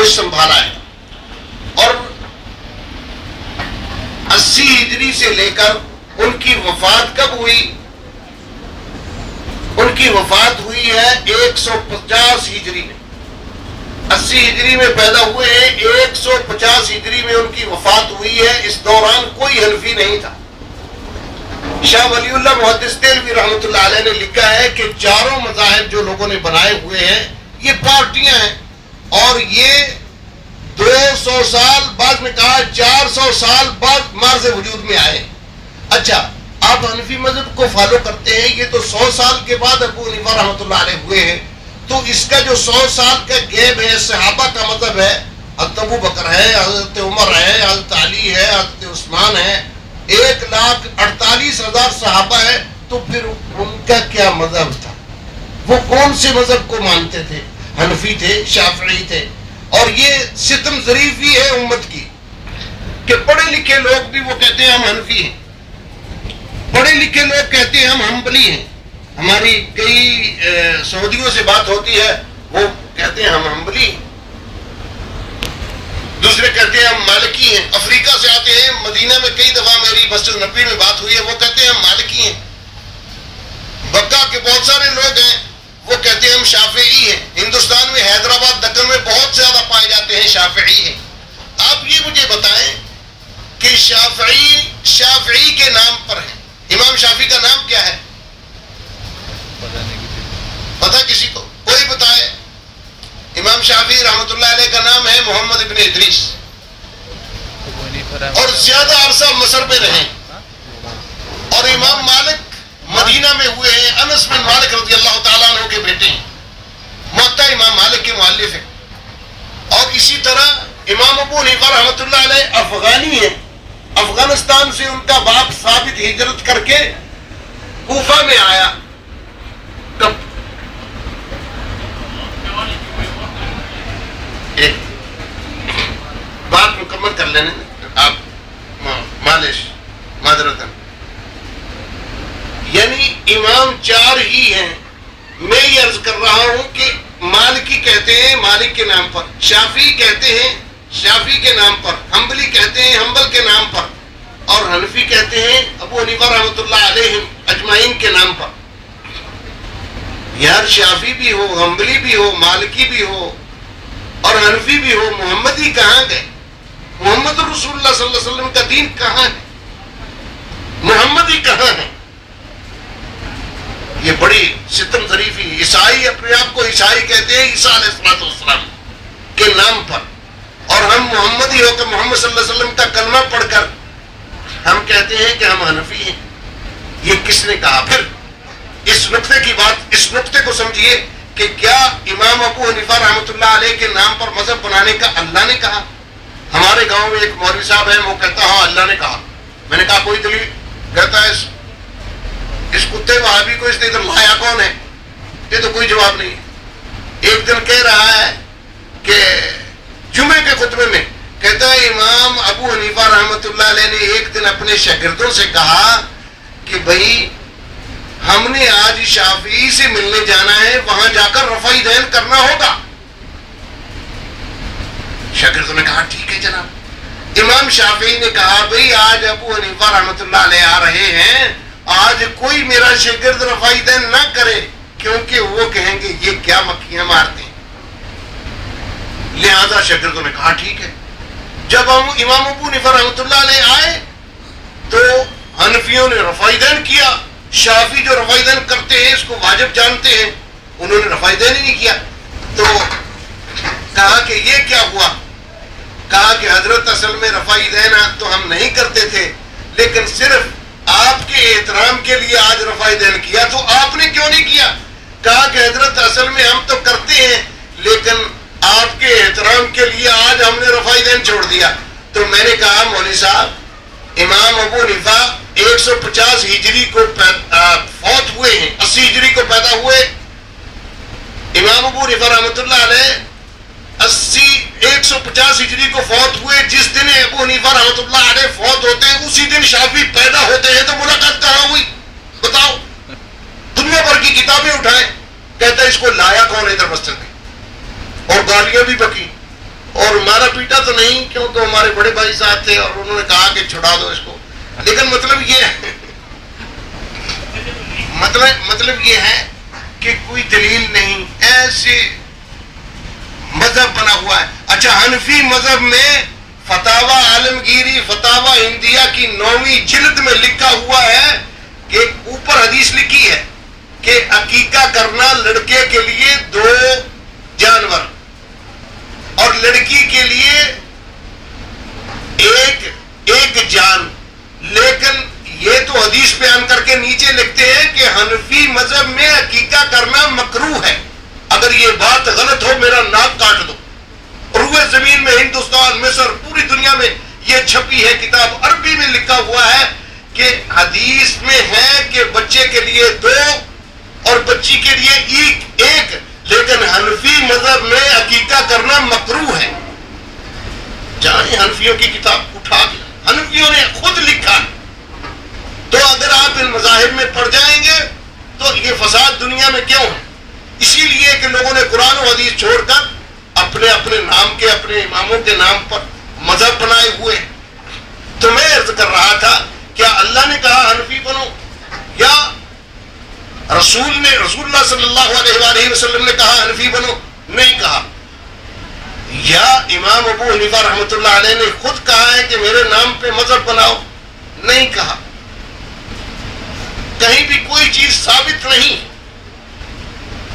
ہوش سنبھالا ہے. اور 80 ہجری سے لے کر ان کی وفات کب ہوئی؟ ان کی وفات ہوئی ہے 150 ہجری میں. 80 ہجری میں پیدا ہوئے ہیں, 150 ہجری میں ان کی وفات ہوئی ہے. اس دوران کوئی حنفی نہیں تھا. شاہ ولی اللہ محدث دہلوی رحمۃ اللہ علیہ نے لکھا ہے کہ چاروں مذاہب جو لوگوں نے بنائے ہوئے ہیں یہ پارٹیاں ہیں, اور یہ 200 سال بعد میں کہا 400 سال بعد مارز وجود میں آئے. اچھا, آپ حنفی مذہب کو فالو کرتے ہیں, یہ تو 100 سال کے بعد ابو حنیفہ رحمۃ اللہ علیہ ہوئے ہیں. تو اس کا جو 100 سال کا گیپ ہے صحابہ کا مذہب ہے, حضرت ابو بکر ہے, حضرت عمر ہے, حضرت علی ہے, حضرت عثمان ہے, 1,48,000 صحابہ ہے. تو پھر ان کا کیا مذہب تھا؟ وہ کون سے مذہب کو مانتے تھے؟ حنفی تھے, شافعی تھے. اور یہ ستم ظریفی ہے امت کی کہ پڑھے لکھے لوگ بھی وہ کہتے ہیں ہم حنفی ہیں, پڑھے لکھے لوگ کہتے ہیں ہم حنبلی ہیں. ہماری کئی سعودیوں سے بات ہوتی ہے, وہ کہتے ہیں ہم حنبلی ہیں, دوسرے کہتے ہیں ہم مالکی ہیں. افریقہ سے آتے ہیں, مدینہ میں کئی دفعہ میری مسجد نبوی میں بات ہوئی ہے, وہ کہتے ہیں ہم مالکی ہیں. بکا کے بہت سارے لوگ ہیں, وہ کہتے ہیں ہم شافعی ہیں. ہندوستان میں حیدرآباد دکن میں بہت زیادہ پائے جاتے ہیں شافعی ہیں. آپ یہ مجھے بتائیں کہ شافعی کے نام پر ہے. امام شافعی کا نام کیا ہے؟ پتہ کسی کو؟ کوئی بتائے. امام شافعی رحمۃ اللہ علیہ کا نام ہے محمد ابن ادریس, اور زیادہ عرصہ مصر میں رہے. اور امام مالک مدینہ میں ہوئے ہیں, انس بن مالک رضی اللہ تعالیٰ عنہ کے بیٹے ہیں, موطا امام مالک کے مؤلف ہیں. اور اسی طرح امام ابو حنیفہ رحمۃ اللہ علیہ افغانی ہیں. افغانستان سے ان کا باپ ثابت ہجرت کر کے کوفہ میں آیا. کب؟ بات مکمل کر لینے آپ, معلش معذرتاً. یعنی امام 4 ہی ہیں. میں یہ عرض کر رہا ہوں کہ مالکی کہتے ہیں مالک کے نام پر, شافعی کہتے ہیں شافعی کے نام پر, حنبلی کہتے ہیں حنبل کے نام پر, اور حنفی کہتے ہیں ابو حنیفہ رحمۃ اللہ علیہ اجمعین کے نام پر. یار شافعی بھی ہو, حنبلی بھی ہو, مالکی بھی ہو اور حنفی بھی ہو, محمدی کہاں گئے؟ محمد رسول اللہ صلی اللہ علیہ وسلم کا دین کہاں ہے؟ محمدی کہاں ہے؟ یہ بڑی ستم ظریفی. عیسائی اپنے آپ کو عیسائی کہتے ہیں عیسیٰ علیہ السلام کے نام پر, اور ہم محمدی ہو کر محمد صلی اللہ علیہ وسلم کا کلمہ پڑھ کر ہم کہتے ہیں کہ ہم حنفی ہیں. یہ کس نے کہا؟ پھر اس نقطے کی بات, اس نقطے کو سمجھیے کہ کیا امام ابو حنیفہ رحمۃ اللہ علیہ کے نام پر مذہب بنانے کا اللہ نے کہا؟ ہمارے گاؤں میں ایک مولوی صاحب ہے, وہ کہتا ہاں اللہ نے کہا. میں نے کہا کوئی دلیل؟ کہتا ہے اس کتے وہابی کو اس نے ادھر لایا کون ہے؟ یہ تو کوئی جواب نہیں. ایک دن کہہ رہا ہے کہ جمعے کے خطبے میں کہتا ہے امام ابو حنیفہ رحمۃ اللہ علیہ نے ایک دن اپنے شاگردوں سے کہا کہ بھائی ہم نے آج شافعی سے ملنے جانا ہے, وہاں جا کر رفع دین کرنا ہوگا. شاگردوں نے کہا ٹھیک ہے جناب. امام شافعی نے کہا بھائی آج ابو حنیفہ رحمۃ اللہ علیہ آ رہے ہیں, آج کوئی میرا شاگرد رفع دین نہ کرے, کیونکہ وہ کہیں گے یہ کیا مکھیاں مارتے ہیں. لہذا شاگردوں نے کہا ٹھیک ہے. جب ہم امام ابو حنیفہ رحمۃ اللہ علیہ آئے تو حنفیوں نے رفع دین کیا. شافعی جو رفع دین کرتے ہیں اس کو واجب جانتے ہیں, انہوں نے رفع دین ہی نہیں کیا. تو کہا کہ یہ کیا ہوا؟ کہا کہ حضرت اصل میں رفع دین تو ہم نہیں کرتے تھے, لیکن صرف آپ کے احترام کے لیے آج رفع دین کیا. تو آپ نے کیوں نہیں کیا؟ کہا کہ حضرت اصل میں ہم تو کرتے ہیں, لیکن آپ کے احترام کے لیے آج ہم نے رفع دین چھوڑ دیا. تو میں نے کہا مولوی صاحب امام ابو حنیفہ 150 ہجری کو فوت ہوئے ہیں, 80 ہجری کو پیدا ہوئے. امام ابو حنیفہ رحمۃ اللہ علیہ 150 ہجری کو فوت ہوئے. جس دن ابو حنیفہ رحمۃ اللہ علیہ فوت ہوتے ہیں اسی دن شافعی پیدا ہوتے ہیں. تو ملاقات کہاں ہوئی بتاؤ؟ دنیا بھر کی کتابیں اٹھائیں, کہتا ہے اس کو لایا کون ہے ادھر مسجد میں, اور گالیاں بھی بکی مارا پیٹا تو نہیں، کیوں تو ہمارے بڑے بھائی صاحب تھے اور انہوں نے کہا کہ چھڑا دو اس کو. لیکن مطلب یہ ہے مطلب یہ ہے کہ کوئی دلیل نہیں، ایسے مذہب بنا ہوا ہے. اچھا، حنفی مذہب میں فتاوی عالمگیری فتاوی ہندیہ کی 9ویں جلد میں لکھا ہوا ہے کہ اوپر حدیث لکھی ہے کہ عقیقہ کرنا لڑکے کے لیے 2 جانور اور لڑکی کے لیے ایک جان. لیکن یہ تو حدیث بیان کر کے نیچے لکھتے ہیں کہ حنفی مذہب میں عقیقہ کرنا مکروہ ہے. اگر یہ بات غلط ہو میرا ناک کاٹ دو. روئے زمین میں، ہندوستان، مصر، پوری دنیا میں یہ چھپی ہے کتاب، عربی میں لکھا ہوا ہے کہ حدیث میں ہے کہ بچے کے لیے 2 اور بچی کے لیے 1، لیکن حنفی مذہب میں عقیقہ کرنا مکروہ ہے. جائیں حنفیوں کی کتاب اٹھا کے، حنفیوں نے خود لکھا. تو اگر آپ ان مذاہب میں پڑ جائیں گے تو یہ فساد دنیا میں کیوں ہے؟ اسی لیے کہ لوگوں نے قرآن و حدیث چھوڑ کر اپنے نام کے، اپنے اماموں کے نام پر مذہب بنائے ہوئے. تو میں عرض کر رہا تھا، کیا اللہ نے کہا حنفی بنو، یا رسول اللہ صلی اللہ علیہ وآلہ وسلم نے کہا حنفی بنو؟ نہیں کہا. یا امام ابو حنیفہ رحمۃ اللہ علیہ نے خود کہا ہے کہ میرے نام پہ مذہب بناؤ؟ نہیں کہا. کہیں بھی کوئی چیز ثابت نہیں.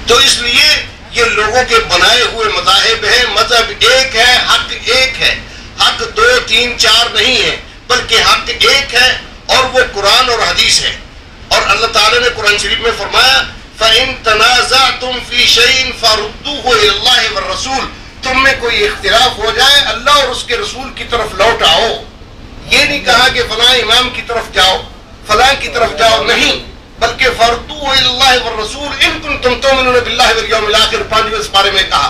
تو اس لیے یہ لوگوں کے بنائے ہوئے مذاہب ہیں. مذہب ایک ہے، حق ایک ہے. حق 2 3 4 نہیں ہے، بلکہ حق ایک ہے اور وہ قرآن اور حدیث ہے. اور اللہ تعالیٰ نے قرآن شریف میں فرمایا فَإِن تَنَازَعْتُمْ فِي شَيْءٍ فَرُدُّوهُ إِلَى اللَّهِ وَالرَّسُولِ. تم میں کوئی اختلاف ہو جائے اللہ اور اس کے رسول کی طرف لوٹ آؤ. یہ نہیں کہا کہ فلاں امام کی طرف جاؤ، فلاں کی طرف جاؤ، نہیں، بلکہ فَرُدُّوهُ إِلَى اللَّهِ وَالرَّسُولِ إِن كُنتُمْ تُؤْمِنُونَ بِاللَّهِ وَالْيَوْمِ الْآخِرِ. 5ویں پارے میں کہا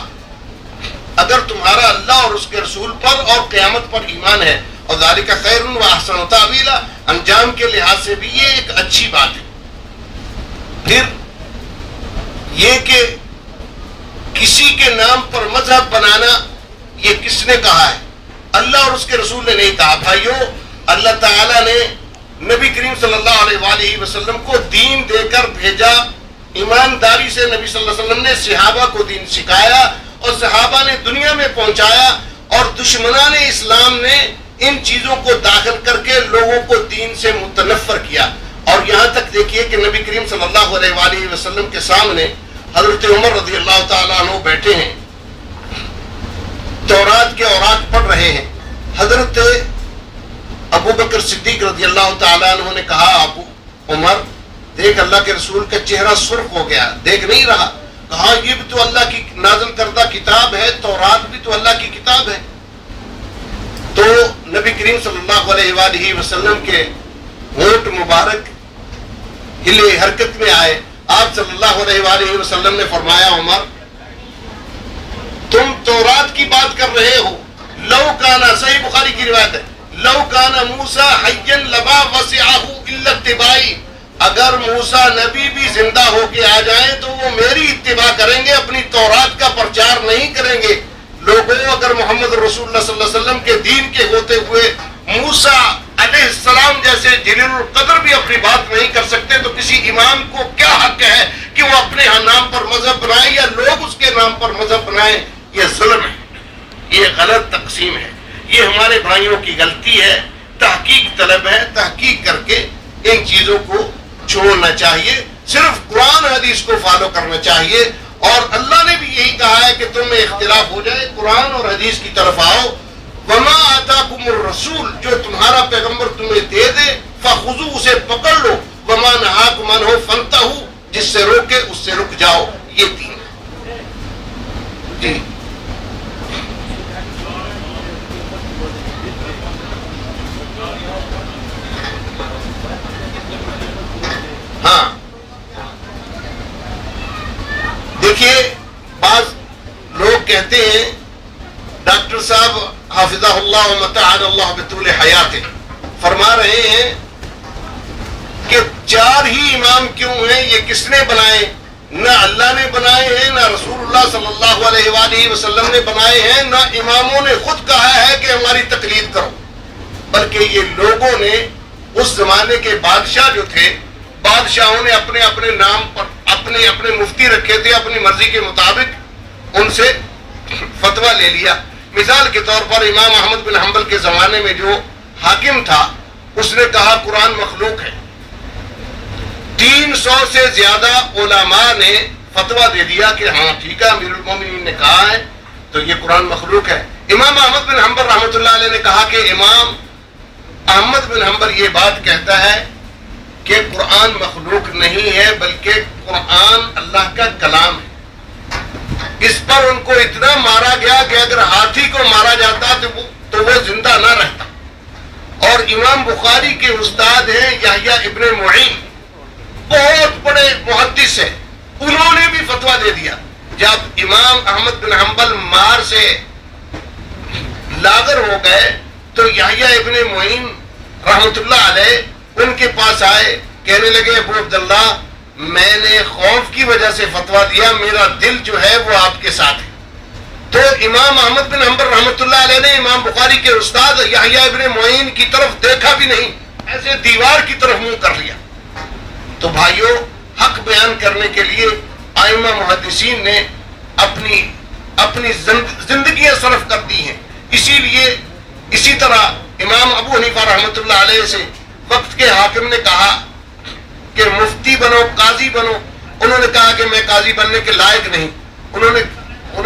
اگر تمہارا اللہ اور اس کے رسول پر اور قیامت پر ایمان ہے، اور ذالک خیر و احسن تاویلا، انجام کے لحاظ سے بھی یہ ایک اچھی بات ہے. پھر یہ کہ کسی کے نام پر مذہب بنانا یہ کس نے کہا ہے؟ اللہ اور اس کے رسول نے نہیں کہا. بھائیو، اللہ تعالیٰ نے نبی کریم صلی اللہ علیہ وآلہ وسلم کو دین دے کر بھیجا. ایمانداری سے نبی صلی اللہ علیہ وسلم نے صحابہ کو دین سکھایا اور صحابہ نے دنیا میں پہنچایا، اور دشمنان اسلام نے ان چیزوں کو داخل کر کے لوگوں کو دین سے متنفر کیا. اور یہاں تک دیکھیے کہ نبی کریم صلی اللہ علیہ وآلہ وسلم کے سامنے حضرت عمر رضی اللہ تعالیٰ عنہ بیٹھے ہیں، تورات کے اوراق پڑھ رہے ہیں. حضرت ابو بکر صدیق رضی اللہ تعالیٰ عنہ نے کہا ابو عمر دیکھ اللہ کے رسول کا چہرہ سرخ ہو گیا، دیکھ نہیں رہا. کہا یہ بھی تو اللہ کی نازل کردہ کتاب ہے، تورات بھی تو اللہ کی کتاب ہے. تو نبی کریم صلی اللہ علیہ وآلہ وسلم کے ہونٹ مبارک ہلے، حرکت میں آئے. آپ صلی اللہ علیہ وآلہ وسلم نے فرمایا عمر تم تورات کی بات کر رہے ہو. لو کانا، صحیح بخاری کی روایت ہے، لو کانا موسیٰ حیا لما وسعہ الا اتباعی. اگر موسیٰ نبی بھی زندہ ہو کے آ جائیں تو وہ میری اتباع کریں گے، اپنی تورات کا پرچار نہیں کریں گے. لوگوں، اگر محمد رسول اللہ صلی اللہ علیہ وسلم کے دین کے ہوتے ہوئے موسیٰ علیہ السلام جیسے جلیل القدر بھی اپنی بات نہیں کر سکتے تو کسی امام کو کیا حق ہے کہ وہ اپنے نام پر مذہب بنائے یا لوگ اس کے نام پر مذہب بنائیں؟ یہ ظلم ہے، یہ غلط تقسیم ہے، یہ ہمارے بھائیوں کی غلطی ہے. تحقیق طلب ہے، تحقیق کر کے ان چیزوں کو چھوڑنا چاہیے، صرف قرآن حدیث کو فالو کرنا چاہیے. اور اللہ نے بھی یہی کہا ہے کہ تم میں اختلاف ہو جائے قرآن اور حدیث کی طرف آؤ. وما آتاکم الرسول، جو تمہارا پیغمبر تمہیں دے دے فخذو، اسے پکڑ لو. وما نہاکم عنہ فانتہوا، جس سے روکے اس سے رک جاؤ. یہ 3 جی. ہاں دیکھیے، بعض لوگ کہتے ہیں ڈاکٹر صاحب حافظہ اللہ و متعنا اللہ بطول حیات فرما رہے ہیں کہ 4 ہی امام کیوں ہیں، یہ کس نے بنائے؟ نہ اللہ نے بنائے ہیں، نہ رسول اللہ صلی اللہ علیہ وآلہ وسلم نے بنائے ہیں، نہ اماموں نے خود کہا ہے کہ ہماری تقلید کرو، بلکہ یہ لوگوں نے، اس زمانے کے بادشاہ جو تھے، بادشاہوں نے اپنے اپنے نام پر اپنے اپنے مفتی رکھے تھے، اپنی مرضی کے مطابق ان سے فتویٰ لے لیا۔ مثال کے طور پر امام احمد بن حنبل کے زمانے میں جو حاکم تھا، اس نے کہا قرآن مخلوق ہے۔ 300 سے زیادہ علماء نے فتویٰ دے دیا کہ ہاں ٹھیک ہے، امیر المومنین نے کہا ہے تو یہ قرآن مخلوق ہے۔ امام احمد بن حنبل رحمۃ اللہ علیہ نے کہا کہ امام احمد بن حنبل یہ بات کہتا ہے کہ قرآن مخلوق نہیں ہے بلکہ قرآن اللہ کا کلام ہے۔ اس پر ان کو اتنا مارا گیا کہ اگر ہاتھی کو مارا جاتا تو وہ زندہ نہ رہتا۔ اور امام بخاری کے استاد ہیں یحییٰ ابن معین، بہت بڑے محدث ہیں، انہوں نے بھی فتویٰ دے دیا۔ جب امام احمد بن حنبل مار سے لاغر ہو گئے تو یحییٰ ابن معین رحمۃ اللہ علیہ ان کے پاس آئے، کہنے لگے ابو عبداللہ میں نے خوف کی وجہ سے فتویٰ دیا، میرا دل جو ہے وہ آپ کے ساتھ ہے۔ تو امام احمد بن حنبل رحمۃ اللہ علیہ نے امام بخاری کے استاد یحییٰ ابن معین کی طرف دیکھا بھی نہیں، ایسے دیوار کی طرف منہ کر لیا۔ تو بھائیوں، حق بیان کرنے کے لیے ائمہ محدثین نے اپنی زندگیاں صرف کر دی ہیں۔ اسی طرح امام ابو حنیفہ رحمۃ اللہ علیہ سے وقت کے حاکم نے کہا کہ مفتی بنو، قاضی بنو۔ انہوں نے کہا کہ میں قاضی بننے کے لائق نہیں۔ انہوں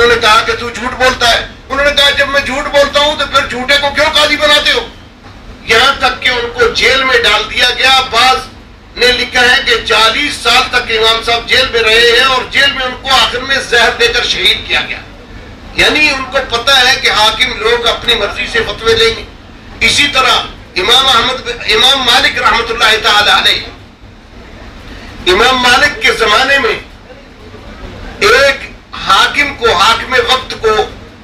نے کہا کہ تو جھوٹ بولتا ہے۔ انہوں نے کہا جب میں جھوٹ بولتا ہوں تو پھر جھوٹے کو کیوں قاضی بناتے ہو؟ یہاں تک کہ ان کو جیل میں ڈال دیا گیا۔ بعض نے لکھا ہے کہ 40 سال تک امام صاحب جیل میں رہے ہیں اور جیل میں ان کو آخر میں زہر دے کر شہید کیا گیا۔ یعنی ان کو پتہ ہے کہ حاکم لوگ اپنی مرضی سے فتوے دیں گے۔ اسی طرح امام مالک رحمۃ اللہ تعالی علیہ، امام مالک کے زمانے میں ایک حاکم وقت کو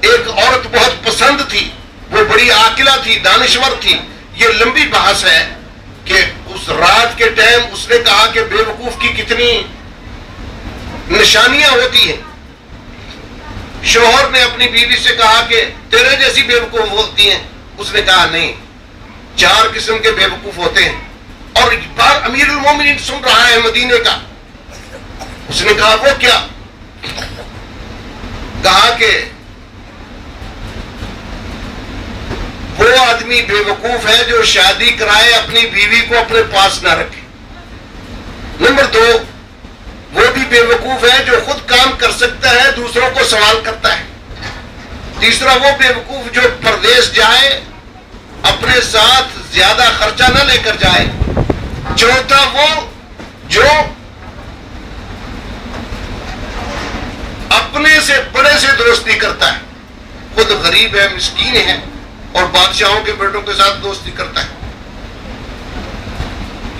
ایک عورت بہت پسند تھی، وہ بڑی عاقلہ تھی، دانشور تھی۔ یہ لمبی بحث ہے کہ اس رات کے ٹائم اس نے کہا کہ بے وقوف کی کتنی نشانیاں ہوتی ہیں۔ شوہر نے اپنی بیوی سے کہا کہ تیرے جیسی بے وقوف ہوتی ہیں۔ اس نے کہا نہیں، 4 قسم کے بے وقوف ہوتے ہیں۔ اور بار امیر المومنین سن رہا ہے مدینے کا۔ اس نے کہا وہ کیا؟ کہا کہ وہ آدمی بے وقوف ہے جو شادی کرائے اپنی بیوی کو اپنے پاس نہ رکھے۔ نمبر 2، وہ بھی بے وقوف ہے جو خود کام کر سکتا ہے دوسروں کو سوال کرتا ہے۔ تیسرا، وہ بے وقوف جو پردیس جائے اپنے ساتھ زیادہ خرچہ نہ لے کر جائے۔ چوتھا، وہ جو اپنے سے بڑے سے دوستی کرتا ہے، خود غریب ہے، مسکین ہے اور بادشاہوں کے بیٹوں کے ساتھ دوستی کرتا ہے۔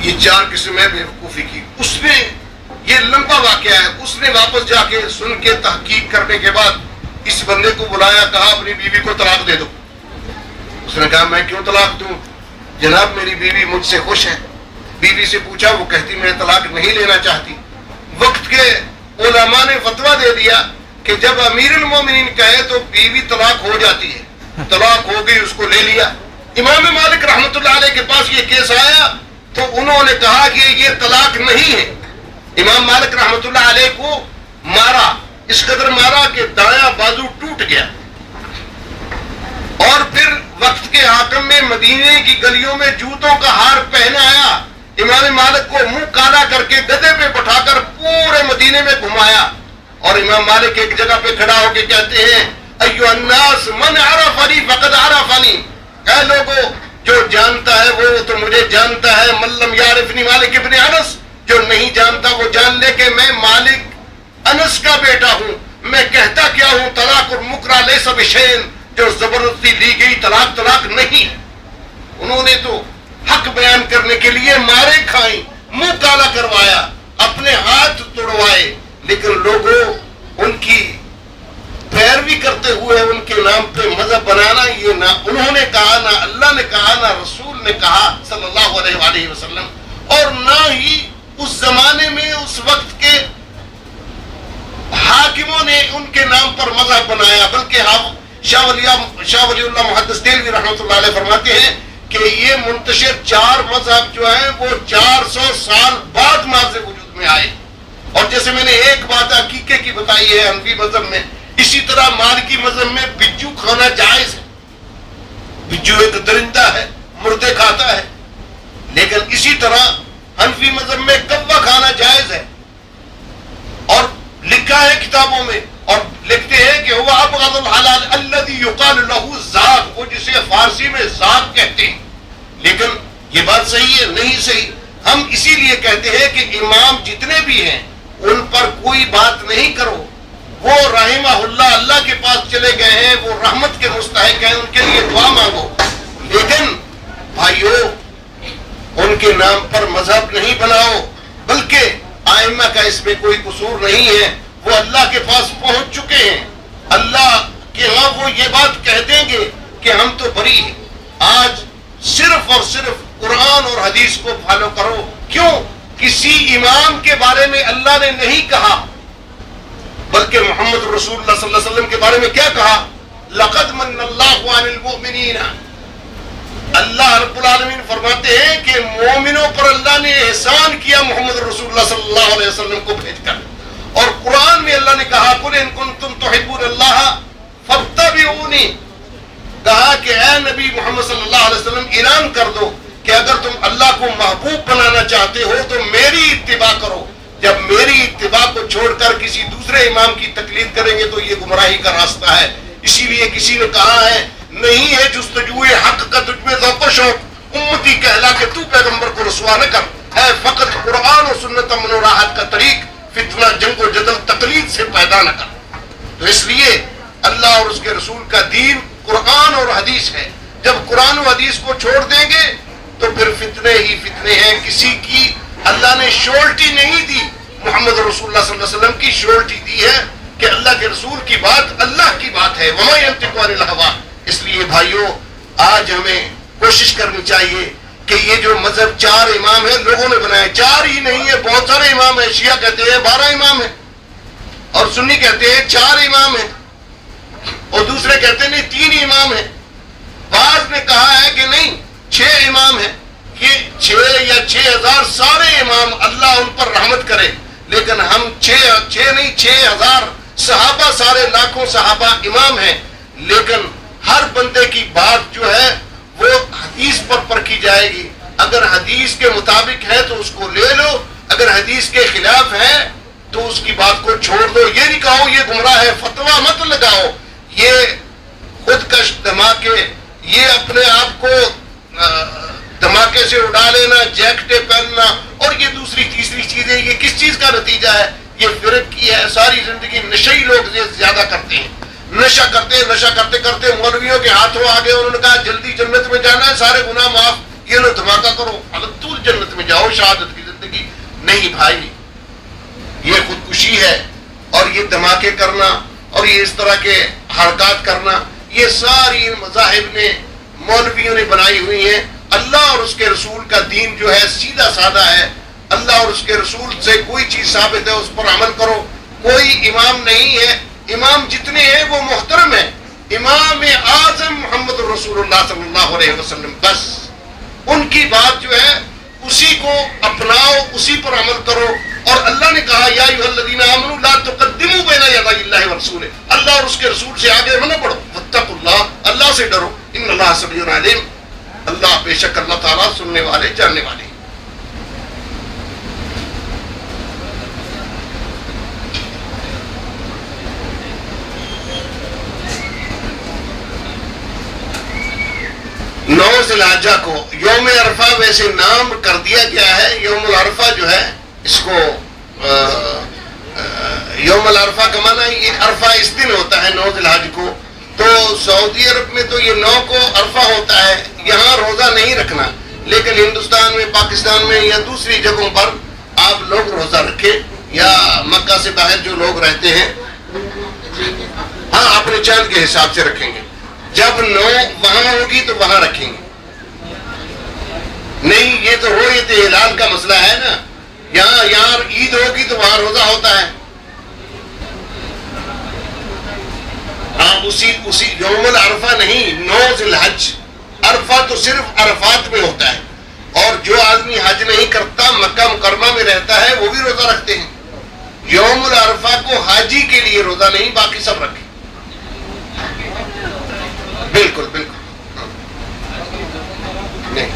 یہ 4 قسم ہے بے وقوفی کی۔ اس نے، یہ لمبا واقعہ ہے، اس نے واپس جا کے سن کے تحقیق کرنے کے بعد اس بندے کو بلایا، کہا اپنی بیوی کو طلاق دے دو۔ اس نے کہا میں کیوں طلاق دوں؟ جناب میری بیوی مجھ سے خوش ہے۔ بیوی سے پوچھا، وہ کہتی میں طلاق نہیں لینا چاہتی۔ وقت کے علماء نے فتویٰ دے دیا کہ جب امیر المومنین کہے تو بیوی طلاق ہو جاتی ہے۔ طلاق ہو گئی، اس کو لے لیا۔ امام مالک رحمۃ اللہ علیہ کے پاس یہ کیس آیا تو انہوں نے کہا کہ یہ طلاق نہیں ہے۔ امام مالک رحمۃ اللہ علیہ کو مارا، اس قدر مارا کہ دایاں بازو ٹوٹ گیا۔ اور پھر وقت کے حاکم میں مدینے کی گلیوں میں جوتوں کا ہار پہنایا، امام مالک کو منہ کالا کر کے گدھے پہ بٹھا کر پورے مدینے میں گھمایا۔ اور امام مالک ایک جگہ پہ کھڑا ہو کے کہتے ہیں ایھا الناس من عرفنی فقد عرفنی، اے لوگوں جو جانتا ہے وہ تو مجھے جانتا ہے، من لم یعرفنی مالک ابن انس، جو نہیں جانتا وہ جان لے کہ میں مالک انس کا بیٹا ہوں۔ میں کہتا کیا ہوں، طلاق المکرہ لیس بشیء، جو زبردستی لی گئی طلاق نہیں ہے۔ انہوں نے تو حق بیان کرنے کے لیے مارے کھائیں، منہ کالا کروایا، اپنے ہاتھ توڑوائے، لیکن لوگوں ان کی پیروی کرتے ہوئے ان کے نام پہ مذہب بنانا، یہ نہ انہوں نے کہا، نہ اللہ نے کہا، نہ رسول نے کہا صلی اللہ علیہ وآلہ وسلم، اور نہ ہی اس زمانے میں اس وقت کے حاکموں نے ان کے نام پر مذہب بنایا، بلکہ شاہ ولی اللہ محدث دہلوی رحمۃ اللہ علیہ فرماتے ہیں کہ یہ منتشر 4 مذہب جو ہیں وہ 400 سال بعد ماض وجود میں آئے. اور جیسے میں نے ایک بات عقیقے کی بتائی ہے حنفی مذہب میں، اسی طرح مالکی مذہب میں بجو کھانا جائز ہے. بجو ایک درندہ ہے، مردے کھاتا ہے. لیکن اسی طرح حنفی مذہب میں کوا کھانا جائز ہے. اور لکھا ہے کتابوں میں، اور لکھتے ہیں کہ وہ ابغض الحلال الذي يقال له ذات، وہ جسے فارسی میں ذات کہتے ہیں. لیکن یہ بات صحیح ہے؟ نہیں صحیح. ہم اسی لیے کہتے ہیں کہ امام جتنے بھی ہیں ان پر کوئی بات نہیں کرو. وہ رحمہ اللہ اللہ کے پاس چلے گئے ہیں، وہ رحمت کے مستحق ہیں، ان کے لیے دعا مانگو. لیکن بھائیو ان کے نام پر مذہب نہیں بناؤ، بلکہ ائمہ کا اس میں کوئی قصور نہیں ہے. وہ اللہ کے پاس پہنچ چکے ہیں، اللہ کے ہاں وہ یہ بات کہہ دیں گے کہ ہم تو بری ہیں. آج صرف اور صرف قرآن اور حدیث کو فالو کرو. کیوں؟ کسی امام کے بارے میں اللہ نے نہیں کہا، بلکہ محمد رسول اللہ صلی اللہ علیہ وسلم کے بارے میں کیا کہا؟ لقد من اللہ علی المؤمنین. اللہ رب العالمین فرماتے ہیں کہ مومنوں پر اللہ نے احسان کیا محمد رسول اللہ صلی اللہ علیہ وسلم کو بھیج کر. اور قرآن میں اللہ نے کہا قل ان کنتم تحبون اللہ فاتبعونی، کہا کہ اے نبی محمد صلی اللہ علیہ وسلم اعلان کر دو کہ اگر تم اللہ کو محبوب بنانا چاہتے ہو تو میری اتباع کرو. جب میری اتباع کو چھوڑ کر کسی دوسرے امام کی تقلید کریں گے تو یہ گمراہی کا راستہ ہے. اسی لیے کسی نے کہا ہے نہیں ہے جستجوئے حق کا تجھ میں ذوق و شوق، امتی کہلا کہ تو پیغمبر کو رسوا نہ کر، ہے فقط قرآن و سنت امن و راحت کا طریق، فتنہ جنگ و جدل تقلید سے پیدا نہ کر. تو اس لیے اللہ اور اس کے رسول کا دین قرآن اور حدیث ہے. جب قرآن و حدیث کو چھوڑ دیں گے تو پھر فتنے ہی فتنے ہیں. کسی کی اللہ نے شورٹی نہیں دی، محمد رسول اللہ صلی اللہ علیہ وسلم کی شورٹی دی ہے کہ اللہ کے رسول کی بات اللہ کی بات ہے. وما ينطق عن الهوى. اس لیے بھائیوں آج ہمیں کوشش کرنی چاہیے کہ یہ جو مذہب 4 امام ہیں لوگوں نے بنائے، 4 ہی نہیں ہے، بہت سارے امام ہیں. شیعہ کہتے ہیں 12 امام ہیں، اور سنی کہتے ہیں 4 امام ہیں، اور دوسرے کہتے ہیں نہیں 3 امام ہیں. بعض نے کہا ہے کہ نہیں 6 امام ہیں. یہ 6 یا 6000 سارے امام اللہ ان پر رحمت کرے. لیکن ہم 6 نہیں 6000 صحابہ، سارے لاکھوں صحابہ امام ہیں. لیکن ہر بندے کی بات جو ہے وہ حدیث پر پرکھی جائے گی. اگر حدیث کے مطابق ہے تو اس کو لے لو، اگر حدیث کے خلاف ہے تو اس کی بات کو چھوڑ دو. یہ نہیں کہو یہ گمراہ ہے، فتویٰ مت لگاؤ. یہ خودکش دھماکے، یہ اپنے آپ کو دھماکے سے اڑا لینا، جیکٹیں پہننا اور یہ دوسری تیسری چیزیں، یہ کس چیز کا نتیجہ ہے؟ یہ فرق کی ہے. ساری زندگی نشئی لوگ زیادہ کرتے ہیں، نشہ کرتے کرتے مولویوں کے ہاتھوں آ گئے. انہوں نے کہا جلدی جنت میں جانا ہے، سارے گناہ معاف، یہ لو دھماکہ کرو، طول جنت میں جاؤ، شہادت کی زندگی. نہیں بھائی، یہ خودکشی ہے. اور یہ دھماکے کرنا اور یہ اس طرح کے حرکات کرنا، یہ ساری مذاہب نے مولویوں نے بنائی ہوئی ہیں. اللہ اور اس کے رسول کا دین جو ہے سیدھا سادہ ہے. اللہ اور اس کے رسول سے کوئی چیز ثابت ہے اس پر عمل کرو. کوئی امام نہیں ہے، امام جتنے ہیں وہ محترم ہیں. امام اعظم محمد رسول اللہ صلی اللہ علیہ وسلم، بس ان کی بات جو ہے اسی کو اپناؤ، اسی پر عمل کرو. اور اللہ نے کہا یا ایھا الذین آمنوا لا تقدموا بین یدی اللہ ورسولہ، اللہ اور اس کے رسول سے آگے نہ بڑھو. واتقوا اللہ، اللہ سے ڈرو. ان اللہ سمیع علیم، اللہ بے شک اللہ تعالیٰ سننے والے جاننے والے. ذی الحجہ کو یوم عرفہ ویسے نام کر دیا گیا ہے. یوم العرفہ جو ہے اس کو یوم العرفہ کا معنی یہ عرفہ اس دن ہوتا ہے 9 ذی الحج کو. تو سعودی عرب میں تو یہ 9 کو عرفہ ہوتا ہے، یہاں روزہ نہیں رکھنا. لیکن ہندوستان میں، پاکستان میں یا دوسری جگہوں پر آپ لوگ روزہ رکھیں، یا مکہ سے باہر جو لوگ رہتے ہیں ہاں اپنے چاند کے حساب سے رکھیں گے. جب 9 وہاں ہوگی تو وہاں رکھیں گے. نہیں یہ تو ہو یہ تو ہلال کا مسئلہ ہے نا. یہاں عید ہوگی تو وہاں روزہ ہوتا ہے. آپ اسی یوم العرفہ نہیں، 9 ذی الحج، عرفہ تو صرف عرفات میں ہوتا ہے، اور جو آدمی حج نہیں کرتا مکہ مکرمہ میں رہتا ہے وہ بھی روزہ رکھتے ہیں۔ یوم العرفہ کو حاجی کے لیے روزہ نہیں، باقی سب رکھیں۔ بالکل بالکل نہیں۔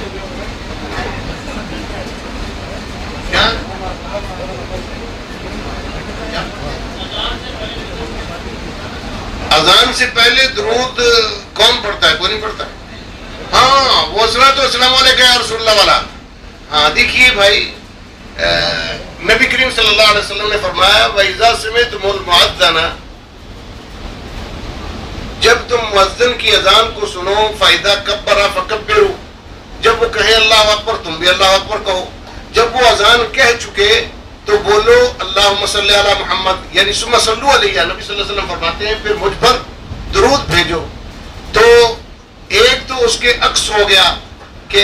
اذان سے پہلے درود کون پڑھتا ہے؟ کوئی نہیں پڑھتا؟ ہاں، وہ صلاۃ والسلام علیکہ یا رسول اللہ والا۔ ہاں دیکھیے بھائی، نبی کریم صلی اللہ علیہ وسلم نے فرمایا وَإِذَا سَمِعْتُمُ الْمُؤَذَّنَ، جب تم مؤذن کی اذان کو سنو، فَإِذَا كَبَّرَ فَكَبِّرُوا، جب وہ کہے اللہ اکبر تم بھی اللہ اکبر کہو۔ جب وہ اذان کہہ چکے تو بولو اللہم صلی علی محمد، یعنی ثم صلوا علیہ، نبی صلی اللہ علیہ وسلم فرماتے ہیں پھر مجھ پر درود بھیجو۔ تو ایک تو اس کے عکس ہو گیا کہ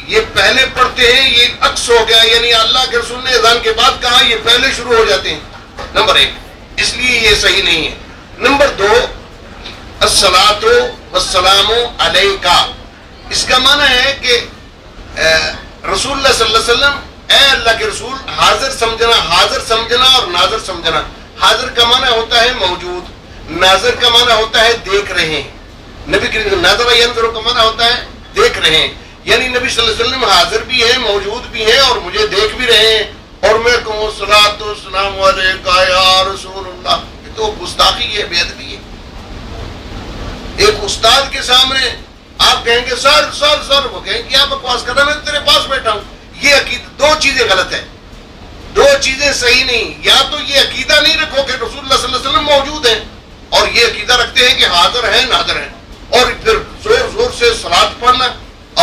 یہ پہلے پڑھتے ہیں، یہ عکس ہو گیا، یعنی اللہ کے رسول نے اذان کے بعد کہا، یہ پہلے شروع ہو جاتے ہیں، نمبر 1، اس لیے یہ صحیح نہیں ہے۔ نمبر 2، الصلاۃ والسلام علیکہ، اس کا معنی ہے کہ رسول اللہ صلی اللہ علیہ وسلم، اے اللہ کے رسول، حاضر سمجھنا اور ناظر سمجھنا۔ حاضر کا معنی ہوتا ہے موجود، ناظر کا معنی ہوتا ہے دیکھ رہے ہیں۔ نبی کے ناظر ینظر کا معنی ہوتا ہے دیکھ رہے ہیں، یعنی نبی صلی اللہ علیہ وسلم حاضر بھی ہیں، موجود بھی ہیں، اور مجھے دیکھ بھی رہے ہیں، اور میں کہوں صلاۃ والسلام علیکہ یا رسول اللہ، یہ تو گستاخی ہے، بے ادبی ہے۔ ایک استاد کے سامنے آپ کہیں گے سر، وہ کہیں گے کیا بکواس کر رہا ہے، میں تیرے پاس بیٹھا ہوں۔ یہ عقیدہ، دو چیزیں غلط ہیں، دو چیزیں صحیح نہیں۔ یا تو یہ عقیدہ نہیں رکھو کہ رسول اللہ صلی اللہ علیہ وسلم موجود ہیں، اور یہ عقیدہ رکھتے ہیں کہ حاضر ہیں ناظر ہیں، اور پھر زور سے صلاۃ پڑھنا،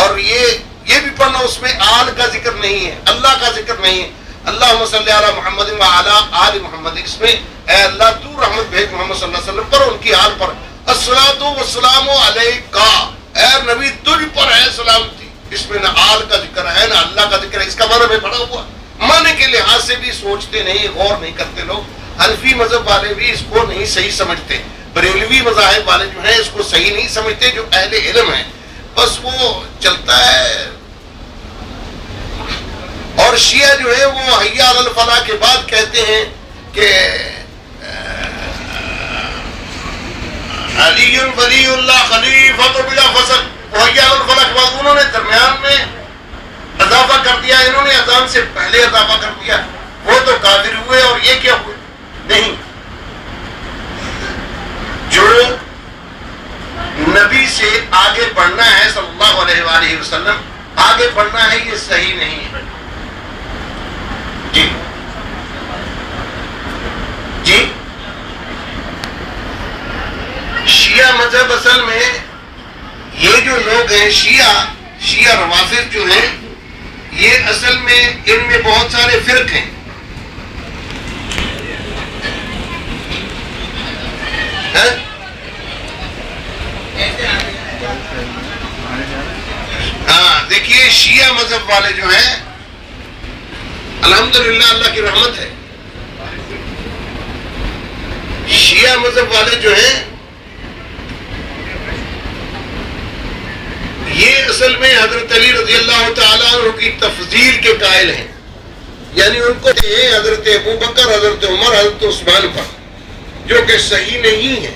اور یہ بھی پڑھنا، اس میں آل کا ذکر نہیں ہے، اللہ کا ذکر نہیں ہے۔ اللہم صلی علی محمد وعلی آل محمد، اس میں اے اللہ تو رحمت بھیج محمد صلی اللہ علیہ وسلم پر، ان کی آل پر۔ الصلاۃ والسلام علیکہ، اے نبی تجھ پر ہے سلامتی، اس میں نہ آل کا ذکر ہے نہ اللہ کا ذکر ہے۔ اس کا معنی میں پڑھا ہوا، معنی کے لحاظ سے بھی سوچتے نہیں، غور نہیں کرتے لوگ۔ حنفی مذہب والے بھی اس کو نہیں صحیح سمجھتے، بریلوی مذاہب والے جو ہیں اس کو صحیح نہیں سمجھتے، جو اہل علم ہیں، بس وہ چلتا ہے۔ اور شیعہ جو ہے وہ حی علی الفلاح کے بعد کہتے ہیں کہ علی ولی اللہ خلیفۃ بلا فصل، حی علی الفلاح کے بعد انہوں نے درمیان میں اضافہ کر دیا، انہوں نے اذان سے پہلے اضافہ کر دیا، وہ تو کافر ہوئے، اور یہ کیا ہوئے؟ نہیں، جو نبی سے آگے بڑھنا ہے صلی اللہ علیہ وآلہ وسلم، آگے بڑھنا ہے، یہ صحیح نہیں ہے۔ جی شیعہ مذہب اصل میں یہ جو لوگ ہیں، شیعہ روافض جو ہیں، یہ اصل میں ان میں بہت سارے فرق ہیں۔ ہاں دیکھیے، شیعہ مذہب والے جو ہیں، الحمدللہ اللہ کی رحمت ہے، شیعہ مذہب والے جو ہیں یہ اصل میں حضرت علی رضی اللہ تعالیٰ عنہ کی تفضیل کے قائل ہیں، یعنی ان کو حضرت ابوبکر، حضرت عمر، حضرت عثمان پر، جو کہ صحیح نہیں ہے۔